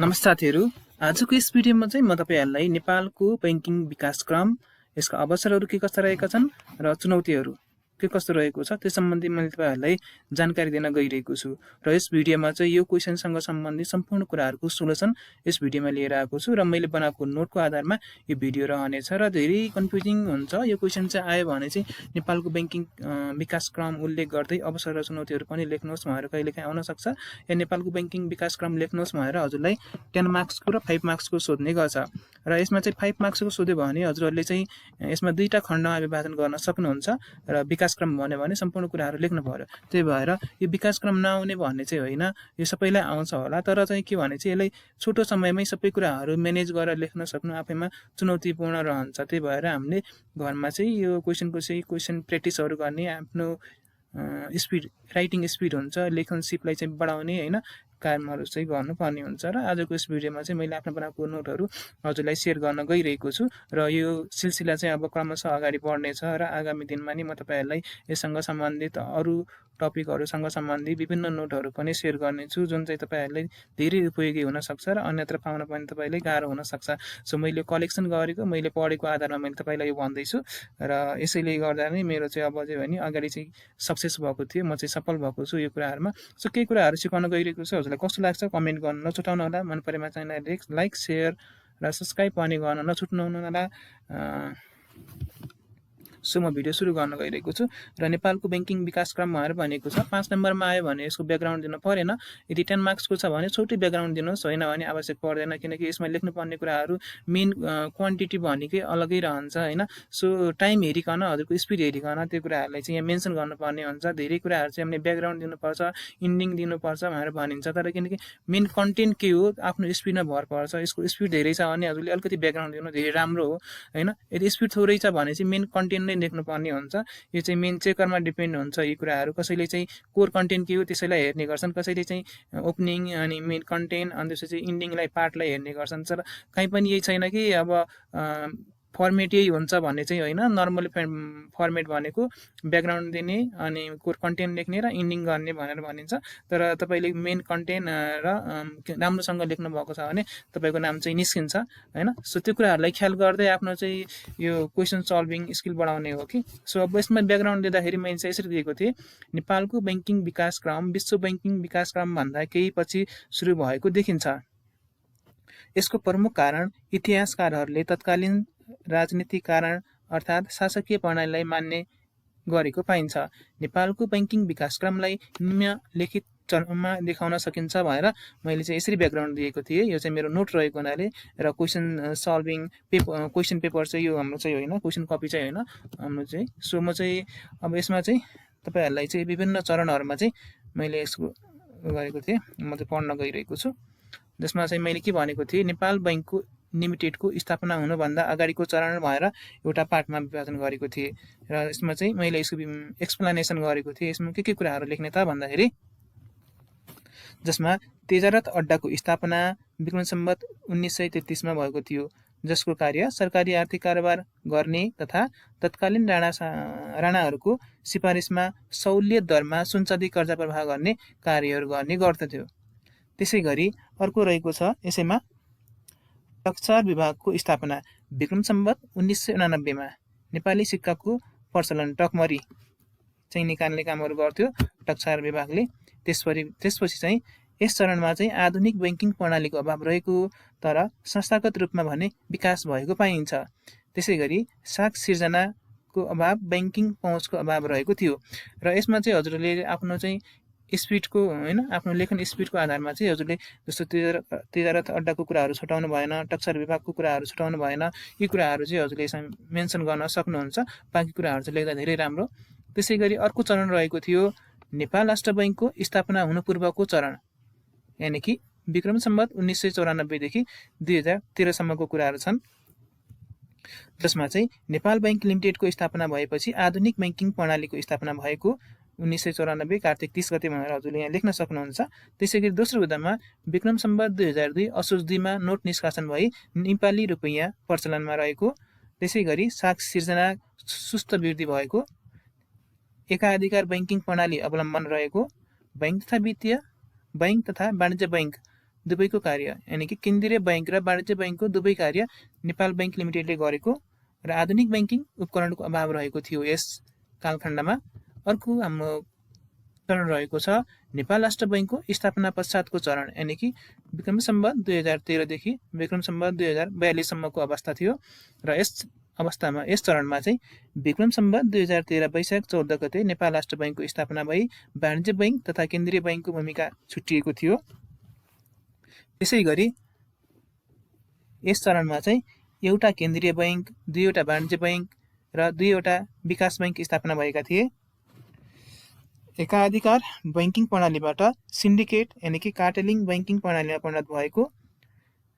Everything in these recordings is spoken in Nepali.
नमस्ते साथीहरू, आजको यस भिडियोमा चाहिँ म तपाईहरुलाई नेपालको बैंकिङ विकासक्रम, यसका अवसरहरू के कस्ता रहेका छन् र चुनौतीहरू के कस्तो रहेको छ त्यस सम्बन्धी मैले तपाईहरुलाई जानकारी दिन गइरहेको छु र यस भिडियोमा चाहिँ यो क्वेशनसँग सम्बन्धित सम्पूर्ण कुराहरुको सोलुसन यस भिडियोमा लिएर आएको छु र मैले बनाएको नोटको आधारमा यो भिडियो रहनेछ र धेरै कन्फ्युजिङ हुन्छ। यो क्वेशन चाहिँ आयो भने चाहिँ नेपालको बैंकिङ विकासक्रम उल्लेख गर्दै अवसर र चुनौतीहरू पनि लेख्नुहोस् भनेर कहिलेकाहीँ आउन सक्छ या नेपालको बैंकिङ विकासक्रम लेख्नुहोस् भनेर हजुरलाई 10 मार्क्सको र 5 मार्क्सको सोध्ने गर्छ र यसमा चाहिँ 5 मार्क्सको सोध्यो भने हजुरहरूले चाहिँ यसमा दुईटा खण्डमा विभाजन गर्न सक्नुहुन्छ र विकासक्रम भन्यो भने सम्पूर्ण कुराहरू लेख्नु पर्यो। त्यही भएर यो विकासक्रम नआउने भन्ने चाहिँ होइन, यो सबैलाई आउँछ होला, तर चाहिँ के भने चाहिँ यसलाई छोटो समयमै सबै कुराहरू म्यानेज गरेर लेख्न सक्नु आफैमा चुनौतीपूर्ण रहन्छ। त्यही भएर हामीले घरमा चाहिँ यो क्वेशन प्र्याक्टिसहरू गर्ने, आफ्नो स्पिड राइटिङ स्पिड हुन्छ, लेखन सिपलाई चाहिँ बढाउने हैन कामहरु चाहिँ गर्नुपर्ने हुन्छ र आजको यस भिडियोमा चाहिँ मैले आफ्नो बनाएको नोटहरु हजुरलाई शेयर गर्न गइरहेको छु र यो सिलसिला चाहिँ अब क्रमशः अगाडि बढ्नेछ र आगामी दिनमा नि म तपाईहरुलाई यससँग सम्बन्धित अरु टपिकहरुसँग सम्बन्धित विभिन्न नोटहरु पनि शेयर गर्नेछु जुन चाहिँ तपाईहरुलाई धेरै उपयोगी हुन सक्छ र अन्यत्र पाउन पनि तपाईलाई गाह्रो हुन सक्छ। सो मैले कलेक्सन गरेको, मैले पढेको आधारमा मैले तपाईलाई यो भन्दै छु र यसैले गर्दा नै मेरो चाहिँ अब चाहिँ भने अगाडि चाहिँ सक्सेस भएको थियो, म चाहिँ सफल भएको छु यो कुराहरुमा। सो केही कुराहरु सिकाउन गइरहेको छु, हजुरलाई कस्तो लाग्छ कमेन्ट गर्न नछुटाउनु होला, मन परेमा च्यानललाई लाइक शेयर र सब्स्क्राइब पनि गर्न नछुट्नु होला। सो म भिडियो सुरु गर्न गइरहेको छु र नेपालको बैंकिङ विकासक्रम भनेको छ 5 नम्बरमा आयो भने यसको ब्याकग्राउन्ड दिन परेन, यदि 10 मार्क्सको छ भने छोटै ब्याकग्राउन्ड दिनुहोस्, हैन भने आवश्यक पर्दैन किनकि यसमा लेख्नुपर्ने कुराहरू मेन क्वान्टिटी भनेकै अलगै रहन्छ हैन। सो टाइम हेरिकन हजुरको स्पिड हेरिकन त्यो कुराहरुलाई चाहिँ यहाँ मेन्सन गर्नुपर्ने हुन्छ। धेरै कुराहरु चाहिँ हामीले ब्याकग्राउन्ड दिनुपर्छ, इन्डिङ दिनुपर्छ भनेर भनिन्छ, तर किनकि मेन कन्टेन्ट के हो आफ्नो स्पिडमा भर पर्छ। यसको स्पिड धेरै छ भने हजुरले अलिकति ब्याकग्राउन्ड दिनु धेरै राम्रो हो हैन। यदि स्पिड थोरै छ भने चाहिँ मेन कन्टेन्ट लेख्नु पर्ने हुन्छ। यो चाहिँ मेन चेकरमा डिपेन्ड हुन्छ यी कुराहरु। कसैले चाहिँ कोर कन्टेन्ट के हो त्यसैलाई हेर्ने गर्छन्, कसैले चाहिँ ओपनिङ अनि मेन कन्टेन्ट अनि त्यसपछि इन्डिङलाई पार्टलाई हेर्ने गर्छन्। तर कहीँ पनि यही छैन कि अब फर्मेट यही हुन्छ भन्ने चाहिँ होइन। नर्मल फर्मेट भनेको ब्याकग्राउन्ड दिने अनि कोर कन्टेन्ट लेख्ने र इन्डिङ गर्ने भनेर भनिन्छ। तर तपाईले मेन कन्टेन्ट र राम्रोसँग लेख्नु भएको छ भने तपाईको नाम चाहिँ निस्किन्छ हैन। सो त्यो कुराहरुलाई ख्याल गर्दै आफ्नो चाहिँ यो क्वेशन सल्भिङ स्किल बढाउने हो कि। सो अब यसमा ब्याकग्राउन्ड दिँदाखेरि मैले चाहिँ यसरी दिएको थिए, नेपालको बैंकिङ विकासक्रम विश्व बैंकिङ विकासक्रम भन्दा केही पछि सुरु भएको देखिन्छ। यसको प्रमुख कारण इतिहासकारहरूले तत्कालीन राजनीतिक कारण अर्थात् शासकीय प्रणालीलाई मान्ने गरेको पाइन्छ। नेपालको बैंकिङ विकासक्रमलाई निम्नलिखित चरणमा देखाउन सकिन्छ भनेर मैले चाहिँ यसरी ब्याकग्राउन्ड दिएको थिए। यो चाहिँ मेरो नोट रहेको हुनाले र क्वेशन सल्भिङ क्वेशन पेपर चाहिँ यो हाम्रो चाहिँ होइन, क्वेशन कपी चाहिँ होइन हाम्रो चाहिँ। सो म चाहिँ अब यसमा चाहिँ तपाईहरुलाई चाहिँ विभिन्न चरणहरुमा चाहिँ मैले यसको गरेको थिए, म चाहिँ पढ्न गइरहेको छु। जसमा चाहिँ मैले के भनेको थिए, नेपाल बैंकको लिमिटेडको स्थापना हुनुभन्दा अगाडिको चरण भनेर एउटा पार्टमा विभाजन गरेको थिए र यसमा चाहिँ मैले यसको एक्सप्लेनेसन गरेको थिए। यसमा के कुराहरु लेख्ने त भन्दाखेरि जसमा तेजारथ अड्डाको स्थापना विक्रम सम्वत 1933 मा भएको थियो, जसको कार्य सरकारी आर्थिक कारोबार गर्ने तथा तत्कालीन राणाहरूको सिफारिसमा सहुलियत दरमा सुनचाँदी कर्जा प्रवाह गर्ने कार्यहरू गर्ने गर्दथ्यो। त्यसैगरी अर्को रहेको छ यसैमा टक्सार विभागको स्थापना विक्रम सम्वत 1989 मा नेपाली सिक्काको प्रचलन टकमरी चाहिँ निकाल्ने कामहरू गर्थ्यो टक्सार विभागले। त्यसपछि चाहिँ यस चरणमा चाहिँ आधुनिक बैंकिङ प्रणालीको अभाव रहेको तर संस्थागत रूपमा भने विकास भएको पाइन्छ। त्यसैगरी साख सिर्जनाको अभाव, बैंकिङ पहुँचको अभाव रहेको थियो र यसमा चाहिँ हजुरले आफ्नो चाहिँ स्पिडको हैन आफ्नो लेखन स्पिडको आधारमा चाहिँ हजुरले जस्तो तेजारथ अड्डाको कुराहरु छुटाउनु भएन, टक्सार विभागको कुराहरु छुटाउनु भएन, यी कुराहरु चाहिँ हजुरले यसमा मेन्सन गर्न सक्नुहुन्छ। बाँकी कुराहरु चाहिँ लेख्दा धेरै राम्रो। त्यसैगरी अर्को चरण रहेको थियो नेपाल राष्ट्र बैंकको स्थापना हुनु पूर्वको चरण, यानी कि विक्रम सम्वत 1994 देखि 2013 सम्मको कुराहरु छन्, जसमा चाहिँ नेपाल बैंक लिमिटेडको स्थापना भएपछि आधुनिक बैंकिङ प्रणालीको स्थापना भएको 1994 कार्तिक 30 गते भनेर हजुरले यहाँ लेख्न सक्नुहुन्छ। त्यसैगरी दोस्रो उदामा विक्रम सम्वत 2002 असोज 2 मा नोट निष्कासन भई नेपाली रुपैयाँ प्रचलनमा रहेको। त्यसैगरी साख सिर्जना सुस्त वृद्धि भएको, एकाधिकार बैंकिङ प्रणाली अवलम्बन रहेको, बैंक तथा वाणिज्य बैंक दुवैको कार्य यानि कि केन्द्रीय बैंक र वाणिज्य बैंकको दुवै कार्य नेपाल बैंक लिमिटेडले गरेको र आधुनिक बैंकिङ उपकरणको अभाव रहेको थियो यस कालखण्डमा। अर्को हाम्रो चरण रहेको छ नेपाल राष्ट्र बैंकको स्थापना पश्चातको चरण यानि कि विक्रम सम्वत 2013 देखि विक्रम सम्वत 2042 सम्मको अवस्था थियो र यस चरणमा चाहिँ विक्रम सम्वत 2013 वैशाख 14 गते नेपाल राष्ट्र बैंकको स्थापना भई वाणिज्य बैंक तथा केन्द्रीय बैंकको भूमिका छुट्टिएको थियो। त्यसैगरी यस चरणमा चाहिँ एउटा केन्द्रीय बैंक, 2वटा वाणिज्य बैंक र 2वटा विकास बैंक स्थापना भएका थिए। एकाधिकार बैंकिङ प्रणालीबाट सिन्डिकेट यानि कि कार्टेलिङ बैंकिङ प्रणालीमा परिणत भएको।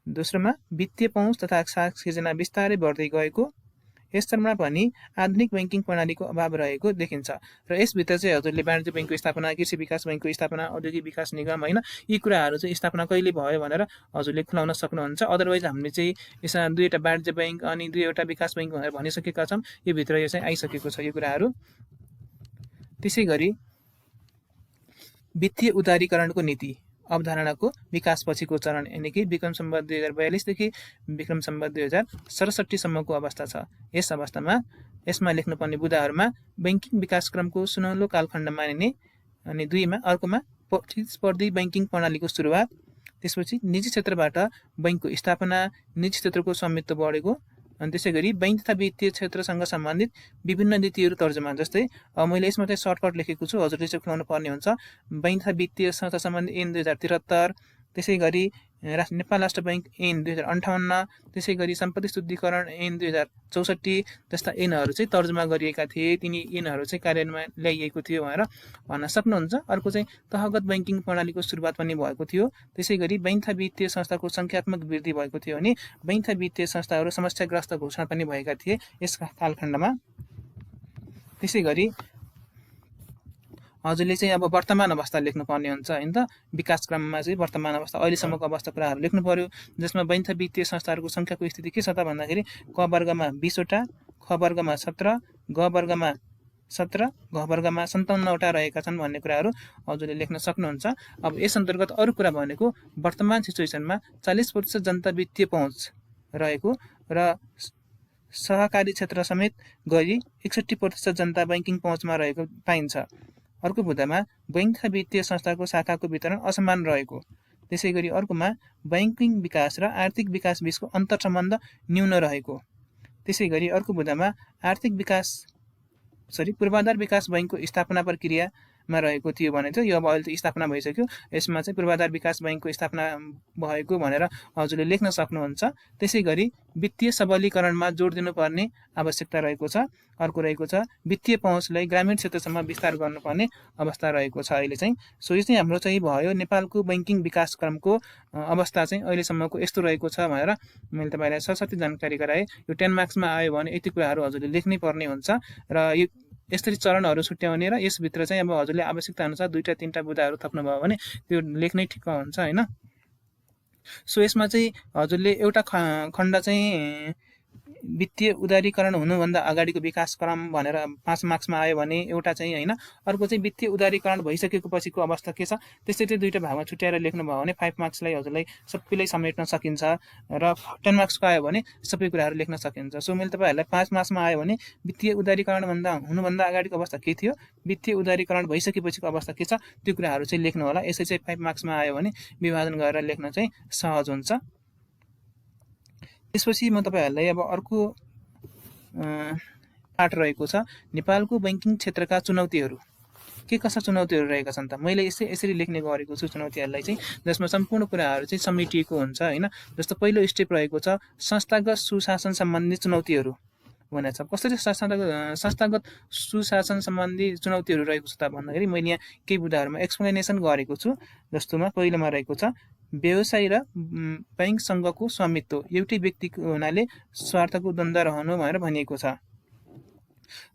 दोस्रोमा वित्तीय पहुँच तथा साख सिर्जना बिस्तारै बढ्दै गएको। यस चरणमा पनि आधुनिक बैंकिङ प्रणालीको अभाव रहेको देखिन्छ र यसभित्र चाहिँ हजुरले वाणिज्य बैंकको स्थापना, कृषि विकास बैंकको स्थापना, औद्योगिक विकास निगम होइन यी कुराहरू चाहिँ स्थापना कहिले भयो भनेर हजुरले खुलाउन सक्नुहुन्छ। अदरवाइज हामीले चाहिँ यसमा 2वटा वाणिज्य बैंक अनि 2वटा विकास बैंक भनेर भनिसकेका छौँ। यो भित्र यो चाहिँ आइसकेको छ यो कुराहरू। त्यसैगरी वित्तीय उदारीकरणको नीति अवधारणाको विकास पछिको चरण यानि कि विक्रम सम्वत 2042 देखि विक्रम सम्वत 2067 सम्मको अवस्था छ। यस अवस्थामा यसमा लेख्नुपर्ने बुदाहरूमा बैंकिङ विकासक्रमको सुनौलो कालखण्ड मानिने अनि 2मा अर्कोमा प्रतिस्पर्धी बैंकिङ प्रणालीको सुरुवात, त्यसपछि निजी क्षेत्रबाट बैंकको स्थापना, निजी क्षेत्रको स्वामित्व बढेको अनि त्यसैगरी बैंक तथा वित्तीय क्षेत्रसँग सम्बन्धित विभिन्न नीतिहरू तर्जुमा। जस्तै मैले यसमा चाहिँ सर्टकट लेखेको छु, हजुरले चाहिँ खुलाउनु पर्ने हुन्छ। बैंक तथा वित्तीय संस्था सम्बन्धी ऐन 2073, त्यसैगरी नेपाल राष्ट्र बैंक ऐन 2058, त्यसैगरी सम्पत्ति शुद्धिकरण ऐन 2064 जस्ता ऐनहरू चाहिँ तर्जुमा गरिएका थिए। तिनी ऐनहरू चाहिँ कार्यान्वयनमा ल्याइएको थियो भनेर भन्न सक्नुहुन्छ। अर्को चाहिँ तहगत बैंकिङ प्रणालीको सुरुवात पनि भएको थियो। त्यसैगरी बैंक तथा वित्तीय संस्थाको सङ्ख्यात्मक वृद्धि भएको थियो भने बैंक तथा वित्तीय संस्थाहरू समस्याग्रस्त घोषणा पनि भएका थिए यस कालखण्डमा। त्यसैगरी हजुरले चाहिँ अब वर्तमान अवस्था लेख्नुपर्ने हुन्छ होइन त। विकासक्रममा चाहिँ वर्तमान अवस्था अहिलेसम्मको अवस्था कुराहरू लेख्नु पर्यो, जसमा बैंक तथा वित्तीय संस्थाहरूको सङ्ख्याको स्थिति के छ त भन्दाखेरि क वर्गमा 20वटा, ख वर्गमा 17, ग वर्गमा 17, घ वर्गमा 57वटा रहेका छन् भन्ने कुराहरू हजुरले लेख्न सक्नुहुन्छ। अब यस अन्तर्गत अरू कुरा भनेको वर्तमान सिचुएसनमा 40% जनता वित्तीय पहुँच रहेको र सहकारी क्षेत्र समेत गरी 61% जनता बैंकिङ पहुँचमा रहेको पाइन्छ। अर्को बुदामा बैंक तथा वित्तीय संस्थाको शाखाको वितरण असमान रहेको। त्यसैगरी अर्कोमा बैंकिङ विकास र आर्थिक विकास बीचको अन्तर सम्बन्ध न्यून रहेको। त्यसैगरी अर्को बुदामा पूर्वाधार विकास बैंकको स्थापना प्रक्रियामा रहेको थियो भने चाहिँ यो अब अहिले त स्थापना भइसक्यो, यसमा चाहिँ पूर्वाधार विकास बैंकको स्थापना भएको भनेर हजुरले लेख्न सक्नुहुन्छ। त्यसैगरी वित्तीय सबलीकरणमा जोड दिनुपर्ने आवश्यकता रहेको छ। अर्को रहेको छ वित्तीय पहुँचलाई ग्रामीण क्षेत्रसम्म विस्तार गर्नुपर्ने अवस्था रहेको छ अहिले चाहिँ। सो यो चाहिँ हाम्रो चाहिँ भयो नेपालको बैंकिङ विकासक्रमको अवस्था चाहिँ अहिलेसम्मको यस्तो रहेको छ भनेर मैले तपाईँलाई सरसर्ती जानकारी गराएँ। यो 10 मार्क्समा आयो भने यति कुराहरू हजुरले लेख्नै पर्ने हुन्छ र यो यसरी चरणहरू छुट्याउने र यसभित्र चाहिँ अब हजुरले आवश्यकता अनुसार 2-3टा बुदाहरू थप्नुभयो भने त्यो लेख्नै ठिक्क हुन्छ होइन। सो यसमा चाहिँ हजुरले एउटा खण्ड चाहिँ वित्तीय उदारीकरण हुनुभन्दा अगाडिको विकासक्रम भनेर 5 मार्क्समा आयो भने एउटा चाहिँ होइन, अर्को चाहिँ वित्तीय उदारीकरण भइसकेको पछिको अवस्था के छ त्यसरी 2टा भागमा छुट्याएर लेख्नुभयो भने 5 मार्क्सलाई हजुरलाई सबैलाई समेट्न सकिन्छ र 10 मार्क्सको आयो भने सबै कुराहरू लेख्न सकिन्छ। सो मैले तपाईँहरूलाई 5 मार्क्समा आयो भने वित्तीय उदारीकरण हुनुभन्दा अगाडिको अवस्था के थियो, वित्तीय उदारीकरण भइसकेपछिको अवस्था के छ त्यो कुराहरू चाहिँ लेख्नु होला। यसै चाहिँ 5 मार्क्समा आयो भने विभाजन गरेर लेख्न चाहिँ सहज हुन्छ। त्यसपछि म तपाईँहरूलाई अब अर्को पाठ रहेको छ नेपालको बैंकिङ क्षेत्रका चुनौतीहरू। के कस्ता चुनौतीहरू रहेका छन् त मैले यसरी लेख्ने गरेको छु चुनौतीहरूलाई चाहिँ, जसमा सम्पूर्ण कुराहरू चाहिँ समेटिएको हुन्छ होइन। जस्तो पहिलो स्टेप रहेको छ संस्थागत सुशासन सम्बन्धी चुनौतीहरू भनेको छ। कसरी संस्थागत सुशासन सम्बन्धी चुनौतीहरू रहेको छ त भन्दाखेरि मैले यहाँ केही बुदाहरूमा एक्सप्लेनेसन गरेको छु। जस्तोमा पहिलोमा रहेको छ व्यवसाय र बैंकसँगको स्वामित्व एउटै व्यक्तिको हुनाले स्वार्थको द्वन्द्व रहनु भनेर भनिएको छ।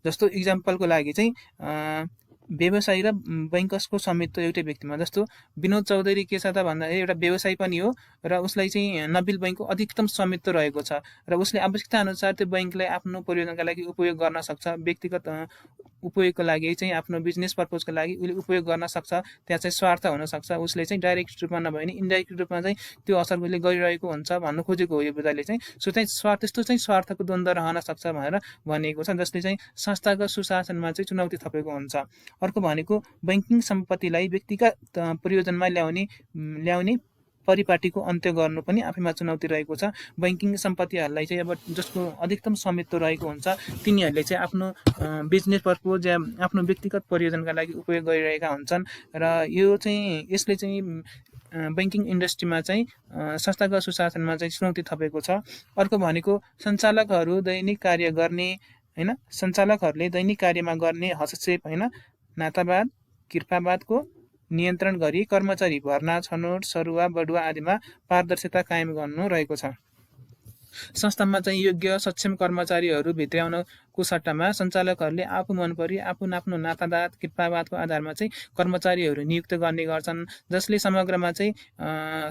जस्तो इक्जाम्पलको लागि चाहिँ व्यवसाय र बैंकसको स्वामित्व एउटै व्यक्तिमा, जस्तो विनोद चौधरी के छ त भन्दाखेरि एउटा व्यवसाय पनि हो र र उसलाई चाहिँ नबिल बैंकको अधिकतम स्वामित्व रहेको छ र उसले आवश्यकता अनुसार त्यो बैंकलाई आफ्नो परियोजनाका लागि उपयोग गर्न सक्छ। व्यक्तिगत उपयोगको लागि चाहिँ आफ्नो बिजनेस पर्पजको लागि उसले उपयोग गर्न सक्छ। त्यहाँ चाहिँ स्वार्थ हुनसक्छ, उसले चाहिँ डाइरेक्ट रूपमा नभए पनि इन्डाइरेक्ट रूपमा चाहिँ त्यो असर उसले गरिरहेको हुन्छ भन्नु खोजेको हो यो बुदाले चाहिँ। सो चाहिँ त्यस्तो चाहिँ स्वार्थको द्वन्द्व रहन सक्छ भनेर भनिएको छ, जसले चाहिँ संस्थागत सुशासनमा चाहिँ चुनौती थपेको हुन्छ। अर्को भनेको बैंकिङ सम्पत्तिलाई व्यक्तिगत प्रयोजनमा ल्याउने परिपाटीको अन्त्य गर्नु पनि आफैमा चुनौती रहेको छ। बैंकिङ सम्पत्तिहरूलाई चाहिँ अब जसको अधिकतम स्वामित्व रहेको हुन्छ तिनीहरूले चाहिँ आफ्नो बिजनेस पर्पज या आफ्नो व्यक्तिगत प्रयोजनका लागि उपयोग गरिरहेका हुन्छन् र यसले चाहिँ बैंकिङ इन्डस्ट्रीमा चाहिँ संस्थागत सुशासनमा चाहिँ चुनौती थपेको छ। अर्को भनेको सञ्चालकहरू दैनिक कार्य गर्ने हैन, सञ्चालकहरूले दैनिक कार्यमा गर्ने हस्तक्षेप हैन, नातावाद कृपावादको नियन्त्रण गरी कर्मचारी भर्ना, छनौट, सरुवा, बढुवा आदिमा पारदर्शिता कायम गर्नु रहेको छ। संस्थामा चाहिँ योग्य सक्षम कर्मचारीहरू भित्र्याउनको सट्टामा सञ्चालकहरूले आफू मनपरी आफ्नो नातावाद कृपावादको आधारमा चाहिँ कर्मचारीहरू नियुक्त गर्ने गर्छन्, जसले समग्रमा चाहिँ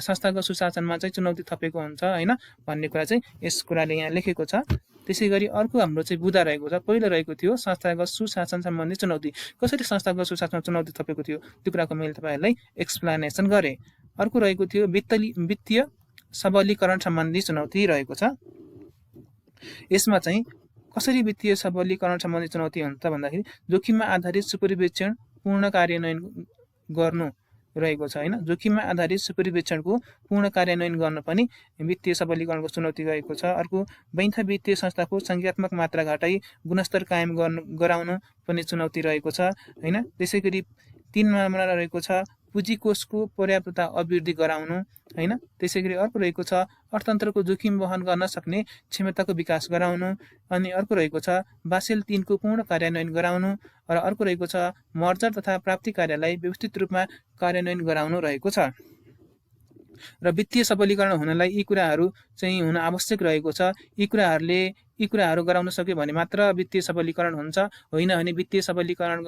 संस्थागत सुशासनमा चाहिँ चुनौती थपेको हुन्छ हैन भन्ने कुरा चाहिँ यस कुराले यहाँ लेखेको छ। त्यसै गरी अर्को हाम्रो चाहिँ बुदा रहेको छ। पहिलो रहेको थियो संस्थागत सुशासन सम्बन्धी चुनौती। कसरी संस्थागत सुशासनमा चुनौती थपेको थियो त्यो कुराको मैले तपाईँहरूलाई एक्सप्लेनेसन गरेँ। अर्को रहेको थियो वित्तीय सबलीकरण सम्बन्धी चुनौती रहेको छ। यसमा चाहिँ कसरी वित्तीय सबलीकरण सम्बन्धी चुनौती हुन्छ भन्दाखेरि जोखिममा आधारित सुपरिवेक्षण पूर्ण कार्यान्वयन गर्नु रहेको छ हैन। जोखिममा आधारित सुपरिवेक्षणको पूर्ण कार्यान्वयन गर्न पनि वित्तीय सबलीकरणको चुनौती रहेको छ। अर्को बैंक वित्तीय संस्थाको सङ्ख्यात्मक मात्रा घटाई गुणस्तर कायम गराउनु पनि चुनौती रहेको छ हैन। त्यसैगरी 3 मा रहेको छ पुँजीकोषको पर्याप्तता अभिवृद्धि गराउनु हैन। त्यसैगरी अर्को रहेको छ अर्थतन्त्रको जोखिम वहन गर्न सक्ने क्षमताको विकास गराउनु। अनि अर्को रहेको छ बासेल 3 को पूर्ण कार्यान्वयन गराउनु र अर्को रहेको छ मर्जर तथा प्राप्ति कार्यलाई व्यवस्थित रूपमा कार्यान्वयन गराउनु रहेको छ। र वित्तीय सबलीकरण हुनलाई यी कुराहरू चाहिँ हुन आवश्यक रहेको छ। यी कुराहरू गराउन सक्यो भने मात्र वित्तीय सबलीकरण हुन्छ, होइन भने वित्तीय सबलीकरण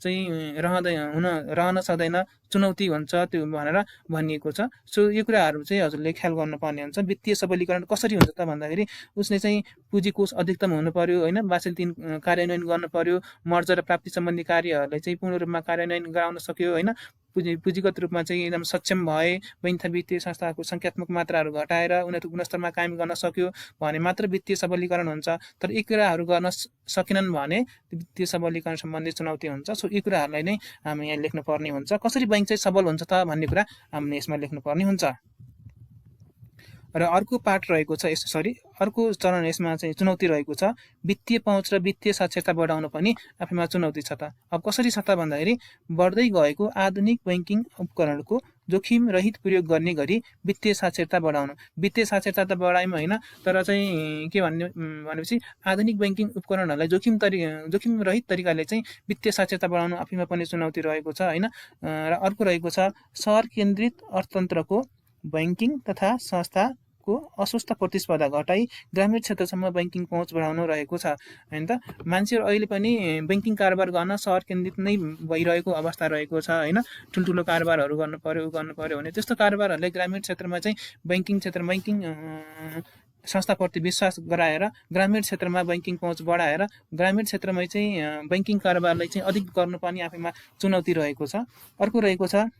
चाहिँ रहन सक्दैन, चुनौती हुन्छ त्यो भनेर भनिएको छ। सो यो कुराहरू चाहिँ हजुरले ख्याल गर्नुपर्ने हुन्छ। वित्तीय सबलीकरण कसरी हुन्छ त भन्दाखेरि उसले चाहिँ पुँजीकोष अधिकतम हुनु पर्यो हैन, बासेल 3 कार्यान्वयन गर्नु पर्यो, मर्जर र प्राप्ति सम्बन्धी कार्यहरूलाई चाहिँ पूर्ण रूपमा कार्यान्वयन गराउन सक्यो हैन, पुँजीगत रूपमा चाहिँ एकदम सक्षम भए, बैंक वित्तीय संस्थाको सङ्ख्यात्मक मात्राहरू घटाएर उनीहरूको गुणस्तरमा कायम गर्न सक्यो भने मात्र वित्तीय सबलीकरण हुन्छ। तर यी कुराहरू गर्न सकेनन् भने वित्तीय सबलीकरण सम्बन्धी चुनौती हुन्छ। सो यी कुराहरूलाई नै हामी यहाँ लेख्नुपर्ने हुन्छ। कसरी बैंक चाहिँ सबल हुन्छ त भन्ने कुरा हामीले यसमा लेख्नुपर्ने हुन्छ। र अर्को पार्ट रहेको छ अर्को चरण यसमा चाहिँ चुनौती रहेको छ वित्तीय पहुँच र वित्तीय साक्षरता बढाउन पनि आफैमा चुनौती छ त। अब कसरी छ त भन्दाखेरि बढ्दै गएको आधुनिक बैंकिङ उपकरणको जोखिम रहित प्रयोग गर्ने गरी वित्तीय साक्षरता बढाउनु। वित्तीय साक्षरता त बढायौँ होइन, तर चाहिँ के भनेपछि आधुनिक बैंकिङ उपकरणहरूलाई जोखिम रहित तरिकाले चाहिँ वित्तीय साक्षरता बढाउनु आफैमा पनि चुनौती रहेको छ हैन। र अर्को रहेको छ सहर केन्द्रित अर्थतन्त्रको बैंकिङ तथा संस्थाको अस्वस्थ प्रतिस्पर्धा घटाई ग्रामीण क्षेत्रसम्म बैंकिङ पहुँच बढाउनु रहेको छ हैन त। मान्छेहरू अहिले पनि बैंकिङ कारोबार गर्न सहर केन्द्रित नै भइरहेको अवस्था रहेको छ हैन। ठुल्ठुलो कारोबारहरू गर्नु पर्यो भने त्यस्तो कारोबारहरूले ग्रामीण क्षेत्रमा चाहिँ बैंकिङ संस्थाप्रति विश्वास गराएर ग्रामीण क्षेत्रमा बैंकिङ पहुँच बढाएर ग्रामीण क्षेत्रमै चाहिँ बैंकिङ कारोबारलाई चाहिँ अधिक गर्नुपर्ने आफैमा चुनौती रहेको छ। अर्को रहेको छ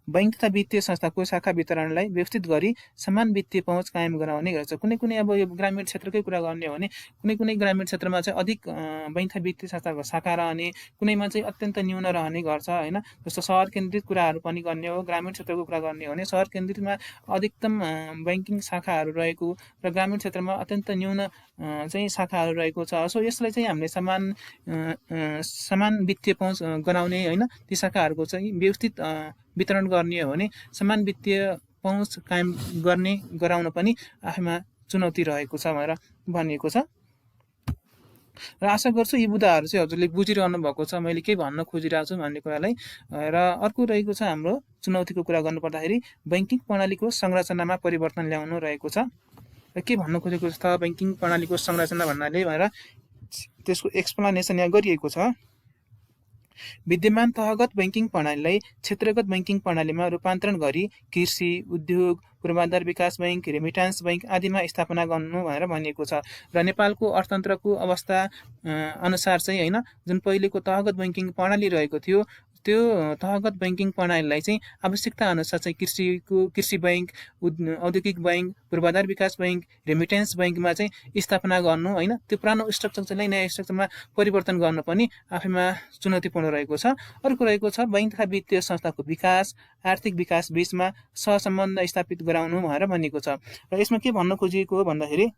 बैंक तथा वित्तीय संस्थाको शाखा वितरणलाई व्यवस्थित गरी समान वित्तीय पहुँच कायम गराउने गर्छ। कुनै अब यो ग्रामीण क्षेत्रकै कुरा गर्ने हो भने कुनै ग्रामीण क्षेत्रमा चाहिँ अधिक बैंक तथा वित्तीय संस्थाको शाखा रहने, कुनैमा चाहिँ अत्यन्त न्यून रहने गर्छ हैन। जस्तो सहर केन्द्रित कुराहरू पनि गर्ने हो, ग्रामीण क्षेत्रको कुरा गर्ने हो भने सहर केन्द्रितमा अधिकतम बैंकिङ शाखाहरू रहेको र ग्रामीण क्षेत्रमा अत्यन्त न्यून चाहिँ शाखाहरू रहेको छ। सो यसलाई चाहिँ हामीले समान वित्तीय पहुँच गराउने हैन, ती शाखाहरूको चाहिँ व्यवस्थित वितरण गर्ने हो भने समान वित्तीय पहुँच कायम गराउन पनि आफैमा चुनौती रहेको छ भनेर भनिएको छ। र आशा गर्छु यी बुदाहरू चाहिँ हजुरले बुझिरहनु भएको छ, मैले के भन्न खोजिरहेको छु भन्ने कुरालाई। र अर्को रहेको छ हाम्रो चुनौतीको कुरा गर्नुपर्दाखेरि बैंकिङ प्रणालीको संरचनामा परिवर्तन ल्याउनु रहेको छ। र के भन्न खोजेको छ त बैंकिङ प्रणालीको संरचना भन्नाले भनेर त्यसको एक्सप्लेनेसन यहाँ गरिएको छ। विद्यमान तहगत बैंकिङ प्रणालीलाई क्षेत्रगत बैंकिङ प्रणालीमा रूपान्तरण गरी कृषि, उद्योग, पूर्वाधार विकास बैंक, रेमिटान्स बैंक आदिमा स्थापना गर्नु भनेर भनिएको छ। र नेपालको अर्थतन्त्रको अवस्था अनुसार चाहिँ हैन जुन पहिलेको तहगत बैंकिङ प्रणाली रहेको थियो त्यो तहगत बैंकिङ प्रणालीलाई चाहिँ आवश्यकता अनुसार चाहिँ कृषि बैंक, औद्योगिक बैंक, पूर्वाधार विकास बैंक, रेमिटेन्स बैंकमा चाहिँ स्थापना गर्नु हैन त्यो पुरानो स्ट्रक्चरलाई नयाँ स्ट्रक्चरमा परिवर्तन गर्न पनि आफैमा चुनौतीपूर्ण रहेको छ। अर्को रहेको छ बैंक तथा वित्तीय संस्थाको विकास, आर्थिक विकास बीचमा सहसम्बन्ध स्थापित गराउनु भनेर भनिएको छ। र यसमा के भन्न खोजिएको हो भन्दाखेरि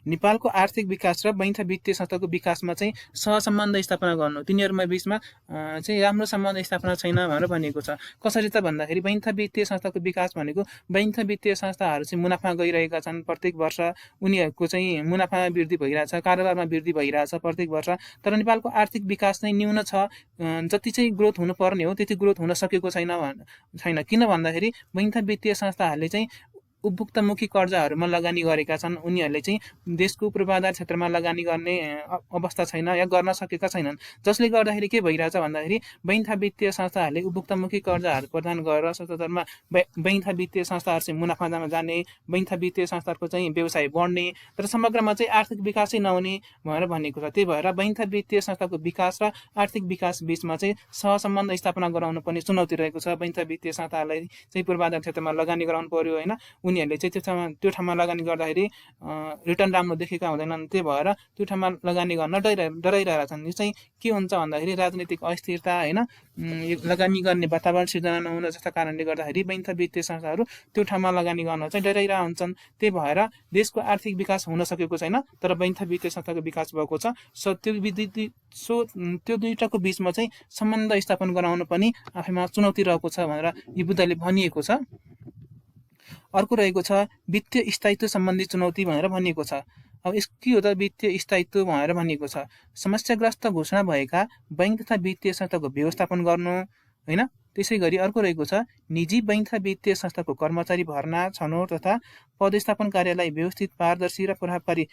नेपालको आर्थिक विकास र बैंक तथा वित्तीय संस्थाको विकासमा चाहिँ सहसम्बन्ध स्थापना गर्नु, तिनीहरूमा बीचमा चाहिँ राम्रो सम्बन्ध स्थापना छैन भनेर भनिएको छ। कसरी त भन्दाखेरि बैंक तथा वित्तीय संस्थाको विकास भनेको बैंक तथा वित्तीय संस्थाहरू चाहिँ मुनाफा गइरहेका छन् प्रत्येक वर्ष, उनीहरूको चाहिँ मुनाफामा वृद्धि भइरहेछ, कारोबारमा वृद्धि भइरहेछ प्रत्येक वर्ष। तर नेपालको आर्थिक विकास चाहिँ न्यून छ, जति चाहिँ ग्रोथ हुनुपर्ने हो त्यति ग्रोथ हुन सकेको छैन। किन भन्दाखेरि बैंक तथा वित्तीय संस्थाहरूले चाहिँ उपभोक्तामुखी कर्जाहरूमा लगानी गरेका छन्, उनीहरूले चाहिँ देशको पूर्वाधार क्षेत्रमा लगानी गर्ने अवस्था छैन या गर्न सकेका छैनन्। जसले गर्दाखेरि के भइरहेछ भन्दाखेरि बैंक तथा वित्तीय संस्थाहरूले उपभोक्तामुखी कर्जाहरू प्रदान गरेर सततमा बैंक तथा वित्तीय संस्थाहरू चाहिँ मुनाफामा जाने, बैंक तथा वित्तीय संस्थाहरूको चाहिँ व्यवसाय बढ्ने, तर समग्रमा चाहिँ आर्थिक विकासै नहुने भनेर भनिएको छ। त्यही भएर बैंक तथा वित्तीय संस्थाको विकास र आर्थिक विकास बीचमा चाहिँ सहसम्बन्ध स्थापना गराउनु पनि चुनौती रहेको छ। बैंक तथा वित्तीय संस्थाहरूलाई चाहिँ पूर्वाधार क्षेत्रमा लगानी गराउनु पर्यो हैन, उनीहरूले चाहिँ त्यो ठाउँमा लगानी गर्दाखेरि रिटर्न राम्रो देखेका हुँदैनन्। त्यही भएर त्यो ठाउँमा लगानी गर्न डराइरहेका छन्। यो चाहिँ के हुन्छ भन्दाखेरि राजनीतिक अस्थिरता हैन, लगानी गर्ने वातावरण सिर्जना नहुन जस्ता कारणले गर्दाखेरि बैंक तथा वित्तीय संस्थाहरू त्यो ठाउँमा लगानी गर्न चाहिँ डराइरहेका हुन्छन्। त्यही भएर देशको आर्थिक विकास हुन सकेको छैन, तर बैंक तथा वित्तीय संस्थाको विकास भएको छ। त्यो दुईटाको बीचमा चाहिँ सम्बन्ध स्थापन गराउनु पनि आफैमा चुनौती रहेको छ भनेर यो बुद्धले भनिएको छ। अर्को रहेको छ वित्तीय स्थायित्व सम्बन्धी चुनौती भनेर भनिएको छ। अब यस के हो त वित्तीय स्थायित्व भनेर भनिएको छ? समस्याग्रस्त घोषणा भएका बैंक तथा वित्तीय संस्थाको व्यवस्थापन गर्नु हैन। त्यसै गरी अर्को रहेको छ निजी बैंक तथा वित्तीय संस्थाको कर्मचारी भर्ना, छनौट तथा पदस्थापन कार्यलाई व्यवस्थित, पारदर्शी र प्रभावकारी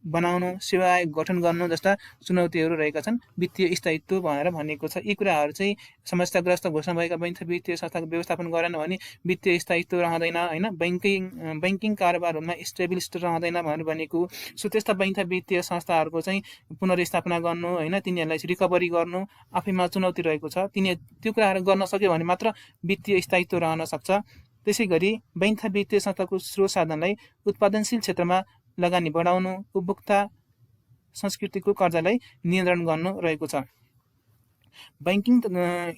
बनाउनु, सेवा आयोग गठन गर्नु जस्ता चुनौतीहरू रहेका छन् वित्तीय स्थायित्व भनेर भनिएको छ। यी कुराहरू चाहिँ समस्याग्रस्त घोषणा भएका बैंक तथा वित्तीय संस्थाको व्यवस्थापन गरेन भने वित्तीय स्थायित्व रहँदैन हैन, बैंकिङ कारोबारमा स्टेबिलिस्ट रहँदैन भनेर भनेको। सो त्यस्ता बैंक तथा वित्तीय संस्थाहरूको चाहिँ पुनर्स्थापना गर्नु हैन, तिनीहरूलाई रिकभरी गर्नु आफैमा चुनौती रहेको छ। त्यो कुराहरू गर्न सक्यो भने मात्र वित्तीय स्थायित्व रहन सक्छ। त्यसै गरी बैंक तथा वित्तीय संस्थाको स्रोत साधनलाई उत्पादनशील क्षेत्रमा लगानी बढाउनु, उपभोक्ता संस्कृतिको कर्जालाई नियन्त्रण गर्नु रहेको छ। बैंकिङ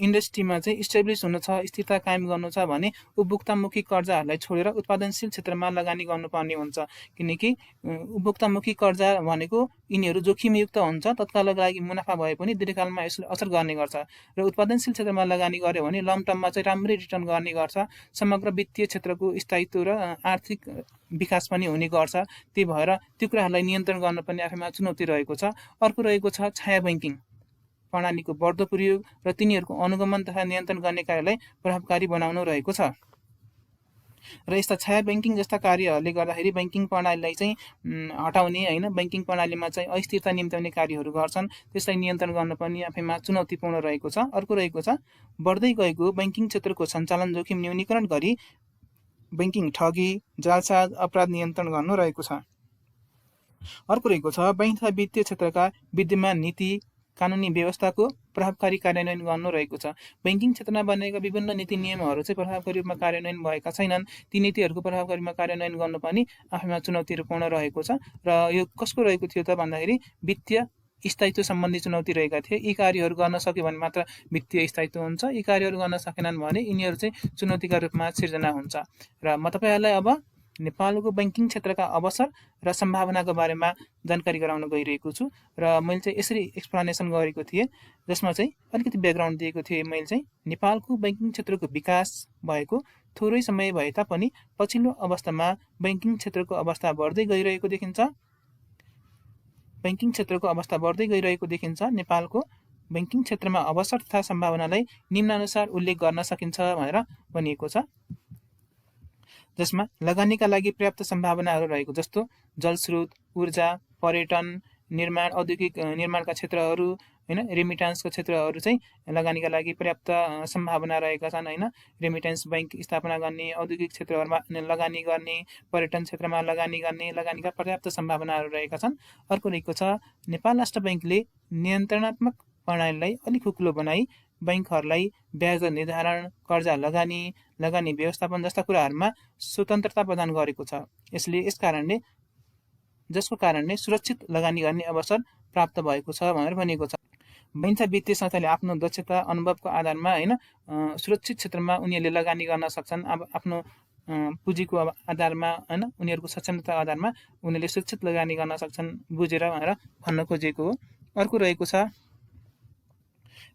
इन्डस्ट्रीमा चाहिँ स्टेब्लिस हुनु छ, स्थिरता कायम गर्नु छ भने उपभोक्तामुखी कर्जाहरूलाई छोडेर उत्पादनशील क्षेत्रमा लगानी गर्नुपर्ने हुन्छ। किनकि उपभोक्तामुखी कर्जा भनेको यिनीहरू जोखिमयुक्त हुन्छ, तत्कालका लागि मुनाफा भए पनि दीर्घकालमा यसले असर गर्ने गर्छ। र उत्पादनशील क्षेत्रमा लगानी गर्यो भने लङ टर्ममा चाहिँ राम्रै रिटर्न गर्ने गर्छ, समग्र वित्तीय क्षेत्रको स्थायित्व र आर्थिक विकास पनि हुने गर्छ। त्यही भएर त्यो कुराहरूलाई नियन्त्रण गर्न पनि आफैमा चुनौती रहेको छ। अर्को रहेको छ छाया बैंकिङ प्रणालीको बढ्दो प्रयोग र तिनीहरूको अनुगमन तथा नियन्त्रण गर्ने कार्यलाई प्रभावकारी बनाउनु रहेको छ। र यस्ता छाया बैंकिङ जस्ता कार्यहरूले गर्दाखेरि बैंकिङ प्रणालीलाई चाहिँ हटाउने हैन, बैंकिङ प्रणालीमा चाहिँ अस्थिरता निम्त्याउने कार्यहरू गर्छन्, त्यसलाई नियन्त्रण गर्न पनि आफैमा चुनौतीपूर्ण रहेको छ। अर्को रहेको छ बढ्दै गएको बैंकिङ क्षेत्रको सञ्चालन जोखिम न्यूनीकरण गरी बैंकिङ ठगी, जालसाज, अपराध नियन्त्रण गर्नु रहेको छ। अर्को रहेको छ बैंक तथा वित्तीय क्षेत्रका विद्यमान नीति कानुनी व्यवस्थाको प्रभावकारी कार्यान्वयन गर्नु रहेको छ। बैंकिङ क्षेत्रमा बनेका विभिन्न नीति नियमहरू चाहिँ प्रभावकारी रूपमा कार्यान्वयन भएका छैनन्, ती नीतिहरूको प्रभावकारी रूपमा कार्यान्वयन गर्नु पनि आफैमा चुनौतीपूर्ण रहेको छ। र यो कसको रहेको थियो त भन्दाखेरि वित्तीय स्थायित्व सम्बन्धी चुनौती रहेका थिए। यी कार्यहरू गर्न सक्यो भने मात्र वित्तीय स्थायित्व हुन्छ, यी कार्यहरू गर्न सकेनन् भने यिनीहरू चाहिँ चुनौतीका रूपमा सिर्जना हुन्छ। र म तपाईँहरूलाई अब नेपालको बैंकिङ क्षेत्रका अवसर र सम्भावनाको बारेमा जानकारी गराउन गइरहेको छु। र मैले चाहिँ यसरी एक्सप्लेनेसन गरेको थिएँ, जसमा चाहिँ अलिकति ब्याकग्राउन्ड दिएको थिएँ। मैले चाहिँ नेपालको बैंकिङ क्षेत्रको विकास भएको थोरै समय भए तापनि पछिल्लो अवस्थामा बैंकिङ क्षेत्रको अवस्था बढ्दै गइरहेको देखिन्छ। बैंकिङ क्षेत्रको अवस्था बढ्दै गइरहेको देखिन्छ। नेपालको बैंकिङ क्षेत्रमा अवसर तथा सम्भावनालाई निम्नानुसार उल्लेख गर्न सकिन्छ भनेर भनिएको छ, जसमा लगानीका लागि पर्याप्त सम्भावनाहरू रहेको जस्तो जलस्रोत, ऊर्जा, पर्यटन, निर्माण, औद्योगिक निर्माणका क्षेत्रहरू हैन, रेमिटान्सको क्षेत्रहरू चाहिँ लगानीका लागि पर्याप्त सम्भावना रहेका छन् हैन। रेमिटेन्स बैंक स्थापना गर्ने, औद्योगिक क्षेत्रहरूमा लगानी गर्ने, पर्यटन क्षेत्रमा लगानी गर्ने, लगानीका पर्याप्त सम्भावनाहरू रहेका छन्। अर्को रहेको छ नेपाल राष्ट्र बैंकले नियन्त्रणात्मक प्रणालीलाई अलिक खुकुलो बनाई बैंकहरूलाई ब्याज दर निर्धारण, कर्जा लगानी, लगानी व्यवस्थापन जस्ता कुराहरूमा स्वतन्त्रता प्रदान गरेको छ। जसको कारणले सुरक्षित लगानी गर्ने अवसर प्राप्त भएको छ भनेर भनिएको छ। भनिन्छ वित्तीय संस्थाले आफ्नो दक्षता, अनुभवको आधारमा हैन सुरक्षित क्षेत्रमा उनीहरूले लगानी गर्न सक्छन्। अब आफ्नो पुँजीको आधारमा हैन, उनीहरूको सक्षमताको आधारमा उनीहरूले सुरक्षित लगानी गर्न सक्छन् बुझेर भनेर भन्न खोजेको हो। अर्को रहेको छ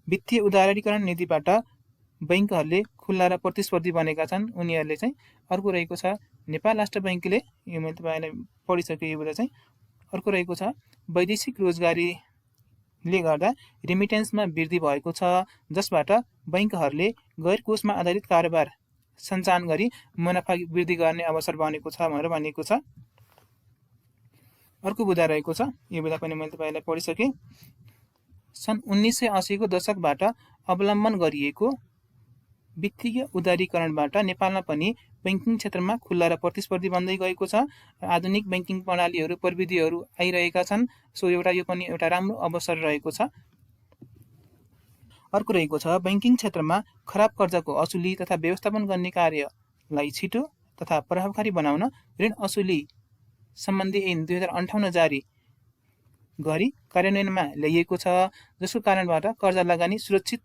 वित्तीय उदारीकरण नीतिबाट बैंकहरूले खुल्ला र प्रतिस्पर्धी बनेका छन् उनीहरूले चाहिँ। अर्को रहेको छ नेपाल राष्ट्र बैंकले, यो मैले तपाईँलाई पढिसकेँ यो कुरा चाहिँ। अर्को रहेको छ वैदेशिक रोजगारीले गर्दा रेमिटेन्समा वृद्धि भएको छ, जसबाट बैंकहरूले गैर कोषमा आधारित कारोबार सञ्चालन गरी मुनाफा वृद्धि गर्ने अवसर बनेको छ भनेर भनिएको छ। अर्को बुँदा रहेको छ, यो बुँदा पनि मैले तपाईँलाई पढिसकेँ। सन् 1980 को दशकबाट अवलम्बन गरिएको वित्तीय उदारीकरणबाट नेपालमा पनि बैंकिङ क्षेत्रमा खुल्ला र प्रतिस्पर्धी बन्दै गएको छ। आधुनिक बैंकिङ प्रणालीहरू, प्रविधिहरू आइरहेका छन्। सो यो पनि एउटा राम्रो अवसर रहेको छ। अर्को रहेको छ बैंकिङ क्षेत्रमा खराब कर्जाको असुली तथा व्यवस्थापन गर्ने कार्यलाई छिटो तथा प्रभावकारी बनाउन ऋण असुली सम्बन्धी ऐन 2058 जारी गरी कार्यान्वयनमा ल्याइएको छ, जसको कारणबाट कर्जा लगानी सुरक्षित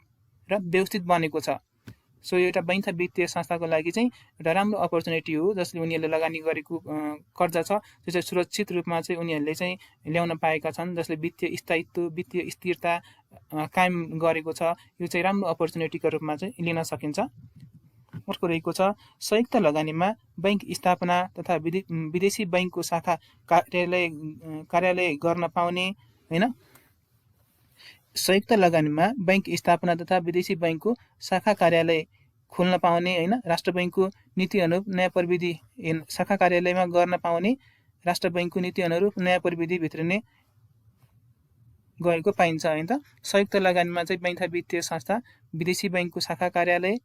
र व्यवस्थित बनेको छ। सो एउटा बैंक वित्तीय संस्थाको लागि चाहिँ एउटा राम्रो अपर्च्युनिटी हो, जसले उनीहरूले लगानी गरेको कर्जा छ त्यो चाहिँ सुरक्षित रूपमा चाहिँ उनीहरूले चाहिँ ल्याउन पाएका छन्, जसले वित्तीय स्थायित्व, वित्तीय स्थिरता कायम गरेको छ। यो चाहिँ राम्रो अपर्च्युनिटीको रूपमा चाहिँ लिन सकिन्छ। अर्को रहेको छ संयुक्त लगानीमा बैंक स्थापना तथा विदेशी बैंकको शाखा कार्यालय गर्न पाउने हैन। संयुक्त लगानीमा बैंक स्थापना तथा विदेशी बैंकको शाखा कार्यालय खोल्न पाउने हैन। राष्ट्र बैंकको नीति अनुरूप नयाँ प्रविधि शाखा कार्यालयमा गर्न पाउने, राष्ट्र बैंकको नीति अनुरूप नयाँ प्रविधि भित्रिने गएको पाइन्छ हैन त। संयुक्त लगानीमा चाहिँ बैंक वित्तीय संस्था विदेशी बैंकको शाखा कार्यालय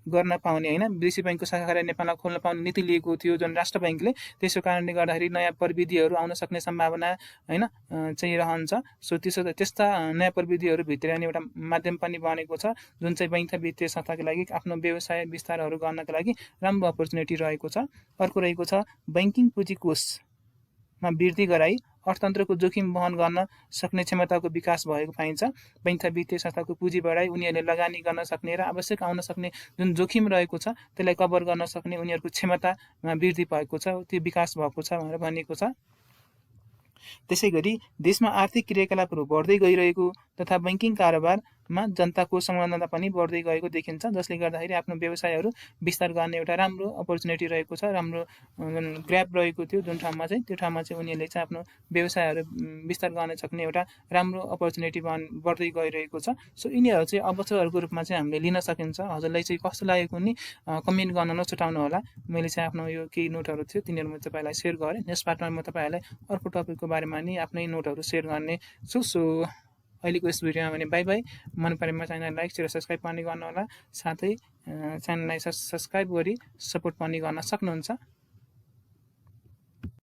गर्न पाउने हैन, विदेशी बैंकको शाखा कार्यालय नेपालमा खोल्न पाउने नीति लिएको थियो जुन राष्ट्र बैंकले। त्यसो कारणले गर्दाखेरि नयाँ प्रविधिहरू आउन सक्ने सम्भावना हैन चाहिँ रहन्छ। सो त्यस्ता नयाँ प्रविधिहरू भित्राउने एउटा माध्यम पनि बनेको छ, जुन चाहिँ बैंक वित्तीय संस्थाको लागि आफ्नो व्यवसाय विस्तारहरू गर्नका लागि राम्रो अपर्च्युनिटी रहेको छ। अर्को रहेको छ बैंकिङ पुँजी कोषमा वृद्धि गराई अर्थतन्त्रको जोखिम वहन गर्न सक्ने क्षमताको विकास भएको पाइन्छ। बैंक वित्तीय संस्थाको पुँजी बढाई उनीहरूले लगानी गर्न सक्ने र आवश्यक आउन सक्ने जुन जोखिम रहेको छ त्यसलाई कभर गर्न सक्ने उनीहरूको क्षमतामा वृद्धि भएको छ, त्यो विकास भएको छ भनेर भनिएको छ। त्यसै गरी देशमा आर्थिक क्रियाकलापहरू बढ्दै गइरहेको तथा बैंकिङ कारोबारमा जनताको संलग्नता पनि बढ्दै गएको देखिन्छ, जसले गर्दाखेरि आफ्नो व्यवसायहरू विस्तार गर्ने एउटा राम्रो अपर्च्युनिटी रहेको छ। राम्रो जुन ग्र्याप रहेको थियो जुन ठाउँमा चाहिँ, त्यो ठाउँमा चाहिँ उनीहरूले चाहिँ आफ्नो व्यवसायहरू विस्तार गर्न सक्ने एउटा राम्रो अपर्च्युनिटी बढ्दै गइरहेको छ। सो यिनीहरू चाहिँ अवसरहरूको रूपमा चाहिँ हामीले लिन सकिन्छ। हजुरलाई चाहिँ कस्तो लागेको नि कमेन्ट गर्न नछुटाउनु होला। मैले चाहिँ आफ्नो यो केही नोटहरू थियो तिनीहरू म तपाईँलाई सेयर गरेँ। नेक्स्ट पार्टमा म तपाईँहरूलाई अर्को टपिकको बारेमा नि आफ्नै नोटहरू सेयर गर्ने छु। सो अहिलेको यस भिडियोमा भने बाई बाई। मन परेमा च्यानल लाइक र सब्सक्राइब पनि गर्नुहोला, साथै च्यानललाई सब्सक्राइब गरी सपोर्ट पनि गर्न सक्नुहुन्छ।